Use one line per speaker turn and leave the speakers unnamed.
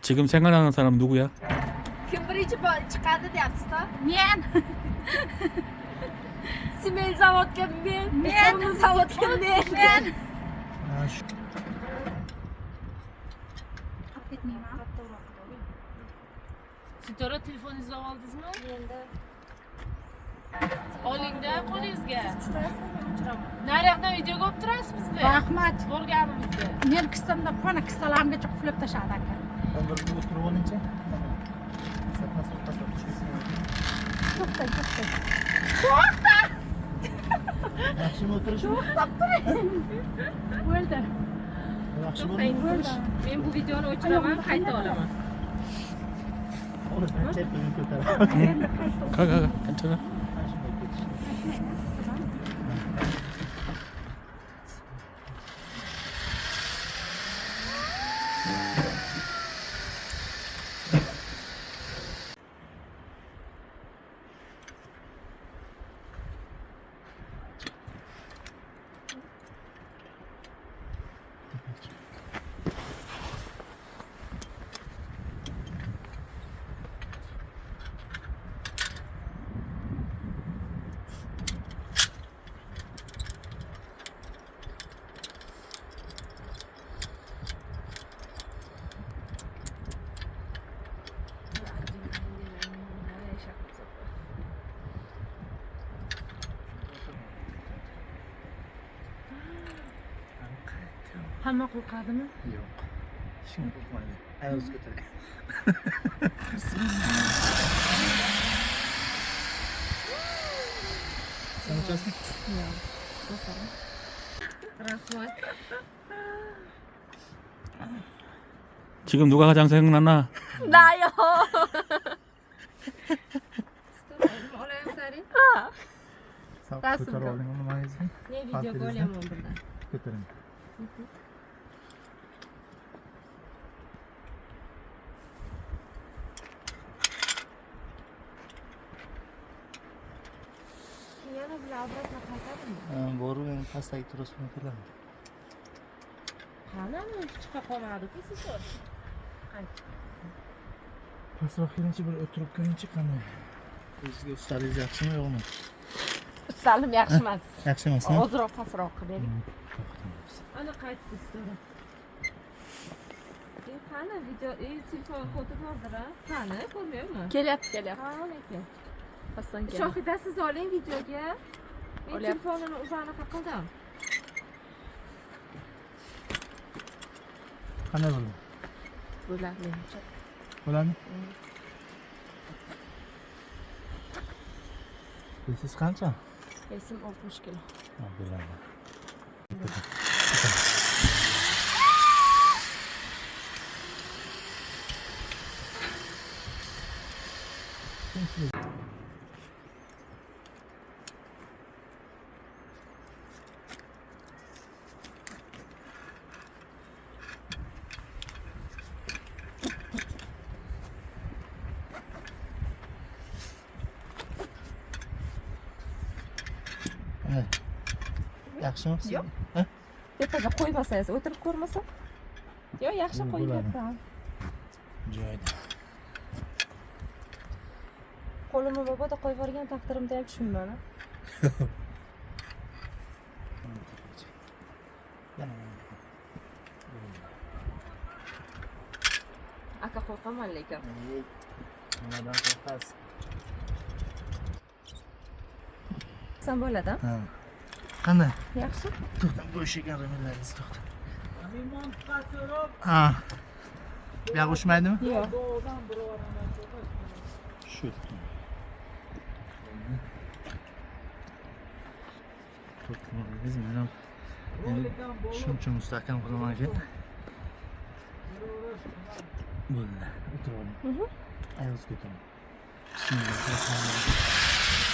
지금 생각나는 사람 누구야?
Kim birinchi chiqadi deyapsiz-da?
Men.
Sement zavodga men, qonun zavodga men.
Ha, shu.
Qolib ketmayman.
Sitora telefoningizni oldingizmi?
Endi
Oling-da qo'lingizga.
tushirasizmi? Men uchiraman.
Nariyoqdan videoga olib turasiz bizni.
Rahmat.
Bo'lganimizda.
Men kistamda qona kistalamgacha qulab tashladi aka.
Ben bir oturup olunca. Sakın sokak
To'xtang, to'xtang.
Yaxshimi o'tirish?
Bo'ldi.
Yaxshi
To'xtang,
bo'ldimi?
men bu videoni o'chiraman, qayta olaman.
Oğlum ben tepkimi ko'taraman.
가 괜찮아.
Hamma qo'rqadimi?
Yo'q. Hech kim qo'rqmaydi. Ayol ko'taring. Sen uchasın?
Rahmat.
지금 누가 가장 생각나나?
Nayo.
Olayim sari.
Sen
Kalsın
ko'tarib
bakalım.
oling nimangizni?
Ne videoga olaman bundan.
Ko'taring.
Yana bular obratni qaytadimi?
Borib endi pastdagi trosni qilaman.
Qani chiqa qolmadi-ku siz.
Pastroq kelinchi bir o'tirib ko'ringchi qanday. O'zingizga ustalingiz yaxshimi yo'qmi?
Ustalim yaxshi emas.
Yaxshi emasmi?
Ozroq pastroq qiling.
Ana qaytdi sitora. Qani video, telefon fotolardir-a? Qani ko'rmayapman.
Kelyapti, kelyapti.
Ha, lekin.
Qasdan kel.
Shohida siz oling videoga. Men
Olyapti.
telefonini o'shanaqa qildim.
Qanday bo'ldi?
Bo'ladi.
Bo'ladi? Siz qancha?
Esim 60 kilo.
Ha, bo'ladi. Yaxshimi?
Yo'q.
Ha?
Tepaga qo'ymasangiz, o'tirib ko'rmasam? Yo'q, yaxshi qo'yib
Bo'ladi.
berdim.
Joyida.
Qo'limni boboda qo'yib yuborgan taqdirimda ham tushunmadi. Aka qo'rqaman lekin.
Nimadan qo'rqasiz?
San bo'ladi.
Ha. Qanday?
Yaxshi.
To'xtab bo'sh ekan ramillaringiz to'xtab. Ha. Bu yoq ushmaydimi?
Yo'q.
Shu. To'xtamadingiz, men ham shuncha mustahkam qilaman ekan. Bo'ldi. O'tirib oling. Ayol ko'taring. Bismillah.